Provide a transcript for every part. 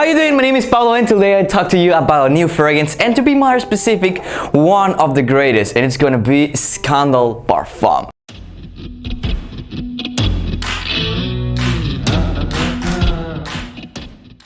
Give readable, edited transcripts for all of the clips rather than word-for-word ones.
How you doing? My name is Pablo and today I talk to you about a new fragrance, and to be more specific, one of the greatest, and it's gonna be Scandal Parfum.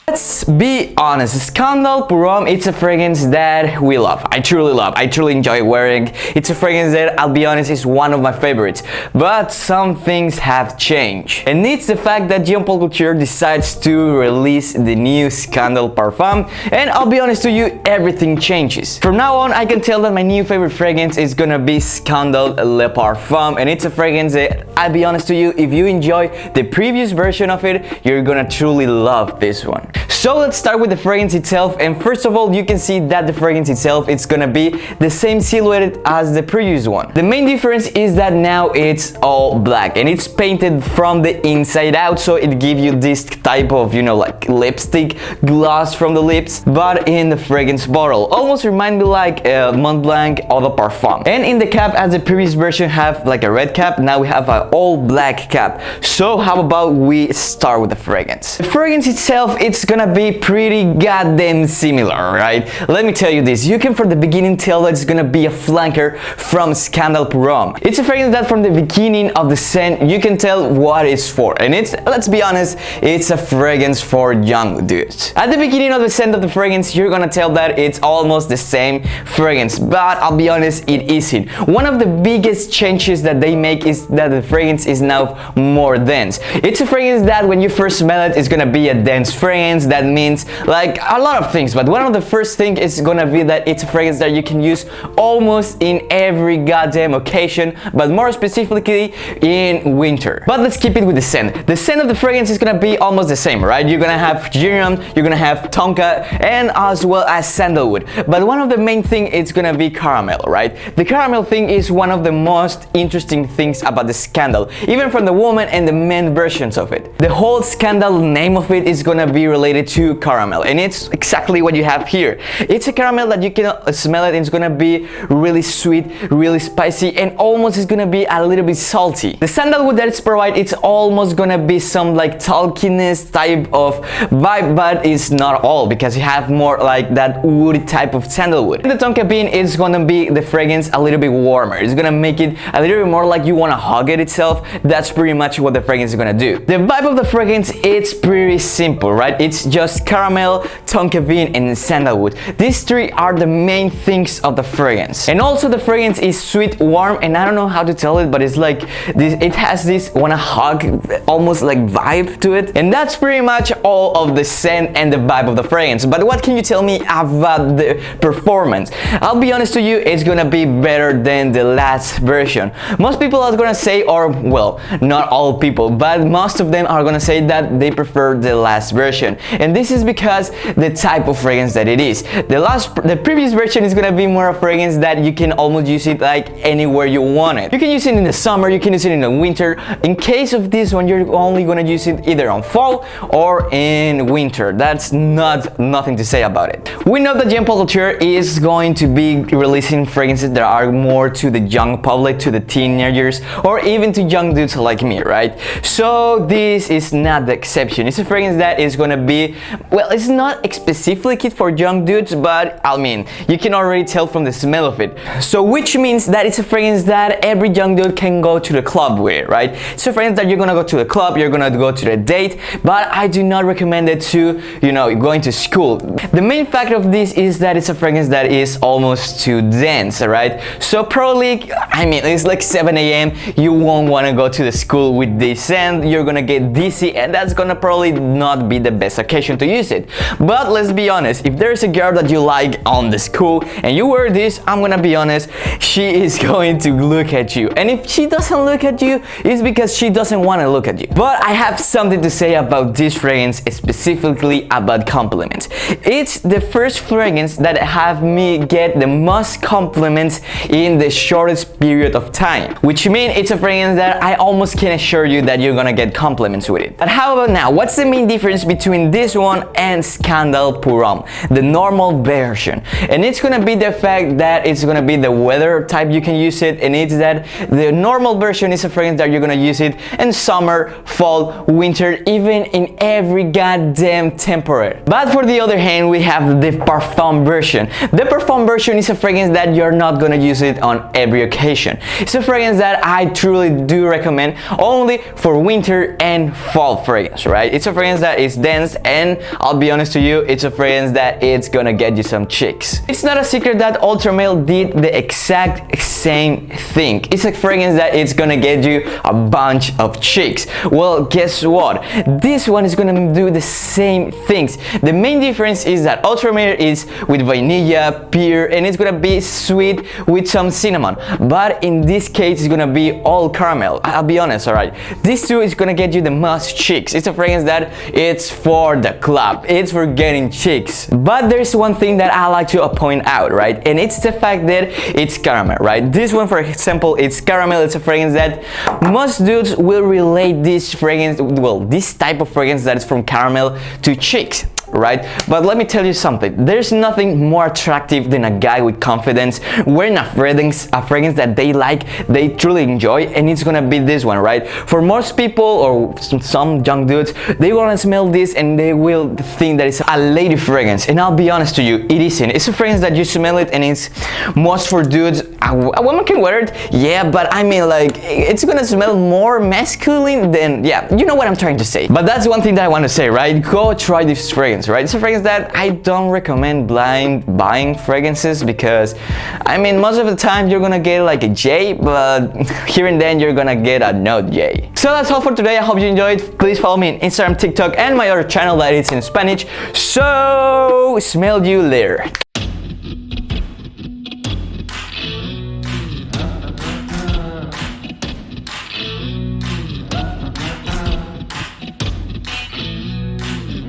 Let's be honest, Scandal Parfum, it's a fragrance that we love. I truly enjoy wearing. It's a fragrance that, I'll be honest, is one of my favorites. But some things have changed. And it's the fact that GAULTIer decides to release the new Scandal Parfum. And I'll be honest to you, everything changes. From now on, I can tell that my new favorite fragrance is gonna be Scandal Le Parfum. And it's a fragrance that, I'll be honest to you, if you enjoy the previous version of it, you're gonna truly love this one. So let's start with the fragrance itself, and first of all you can see that the fragrance itself it's gonna be the same silhouette as the previous one. The main difference is that now it's all black and it's painted from the inside out, so it gives you this type of, you know, like lipstick gloss from the lips, but in the fragrance bottle. Almost remind me like Mont Blanc Eau de Parfum. And in the cap, as the previous version have like a red cap, now we have an all black cap. So how about we start with the fragrance? The fragrance itself, it's gonna be pretty goddamn similar, right? Let me tell you this, you can from the beginning tell that it's gonna be a flanker from Scandal Parfum. It's a fragrance that from the beginning of the scent you can tell what it's for, and it's, let's be honest, it's a fragrance for young dudes. At the beginning of the scent of the fragrance you're gonna tell that it's almost the same fragrance, but I'll be honest, it isn't. One of the biggest changes that they make is that the fragrance is now more dense. It's a fragrance that when you first smell it, it's gonna be a dense fragrance. That means like a lot of things, but one of the first things is gonna be that it's a fragrance that you can use almost in every goddamn occasion, but more specifically in winter. But let's keep it with the scent. The scent of the fragrance is gonna be almost the same, right? You're gonna have geranium, you're gonna have tonka, and as well as sandalwood. But one of the main things is gonna be caramel, right? The caramel thing is one of the most interesting things about the Scandal, even from the woman and the men versions of it. The whole Scandal name of it is gonna be related to caramel, and it's exactly what you have here. It's a caramel that you can smell it, and it's gonna be really sweet, really spicy, and almost it's gonna be a little bit salty. The sandalwood that it's provided, it's almost gonna be some like talkiness type of vibe, but it's not all, because you have more like that woody type of sandalwood. And the tonka bean is gonna be the fragrance a little bit warmer. It's gonna make it a little bit more like you wanna hug it itself. That's pretty much what the fragrance is gonna do. The vibe of the fragrance, it's pretty simple, right? It's just caramel, tonka bean, and sandalwood. These three are the main things of the fragrance. And also the fragrance is sweet, warm, and I don't know how to tell it, but it's like this, it has this wanna hug almost like vibe to it. And that's pretty much all of the scent and the vibe of the fragrance. But what can you tell me about the performance? I'll be honest to you, it's gonna be better than the last version. Most people are gonna say, or well, not all people, but most of them are gonna say that they prefer the last version. And this is because the type of fragrance that it is. The previous version is gonna be more a fragrance that you can almost use it like anywhere you want it. You can use it in the summer, you can use it in the winter. In case of this one, you're only gonna use it either on fall or in winter. That's nothing to say about it. We know that GAULTIer is going to be releasing fragrances that are more to the young public, to the teenagers, or even to young dudes like me, right? So this is not the exception. It's a fragrance that is gonna be, well, it's not specifically for young dudes, but I mean, you can already tell from the smell of it. So which means that it's a fragrance that every young dude can go to the club with, right? It's a fragrance that you're gonna go to the club, you're gonna go to the date, but I do not recommend it to, you know, going to school. The main fact of this is that it's a fragrance that is almost too dense, right? So probably, I mean, it's like 7 a.m. You won't wanna go to the school with this scent, you're gonna get dizzy, and that's gonna probably not be the best occasion to use it. But let's be honest, if there's a girl that you like on the school and you wear this, I'm gonna be honest, she is going to look at you. And if she doesn't look at you, it's because she doesn't want to look at you. But I have something to say about this fragrance, specifically about compliments. It's the first fragrance that have me get the most compliments in the shortest period of time, which means it's a fragrance that I almost can assure you that you're gonna get compliments with it. But how about now? What's the main difference between this one and Scandal Purom, the normal version. And it's gonna be the fact that it's gonna be the weather type you can use it, and it's that the normal version is a fragrance that you're gonna use it in summer, fall, winter, even in every goddamn temperature. But for the other hand, we have the Parfum version. The Parfum version is a fragrance that you're not gonna use it on every occasion. It's a fragrance that I truly do recommend only for winter and fall fragrance, right? It's a fragrance that is dense, and I'll be honest to you, it's a fragrance that it's gonna get you some chicks. It's not a secret that Ultra Male did the exact same thing. It's a fragrance that it's gonna get you a bunch of chicks. Well, guess what? This one is gonna do the same things. The main difference is that Ultra Male is with vanilla, pear, and it's gonna be sweet with some cinnamon. But in this case, it's gonna be all caramel. I'll be honest, alright? This two is gonna get you the most chicks. It's a fragrance that it's for the club. It's for getting chicks. But there's one thing that I like to point out, right? And it's the fact that it's caramel, right? This one, for example, it's caramel. It's a fragrance that most dudes will relate this fragrance, well, this type of fragrance that is from caramel to chicks, right? But let me tell you something. There's nothing more attractive than a guy with confidence wearing a fragrance that they like, they truly enjoy, and it's gonna be this one, right? For most people or some young dudes, they wanna smell this and they will think that it's a lady fragrance, and I'll be honest to you, it isn't. It's a fragrance that you smell it and it's most for dudes. A woman can wear it, yeah, but I mean, like, it's gonna smell more masculine than, yeah, you know what I'm trying to say. But that's one thing that I want to say, right? Go try this fragrance, right? It's a fragrance that I don't recommend blind buying fragrances, because I mean, most of the time you're gonna get like a J, but here and then you're gonna get a no J. So that's all for today. I hope you enjoyed. Please follow me on Instagram, TikTok, and my other channel that is in Spanish. So smell you later.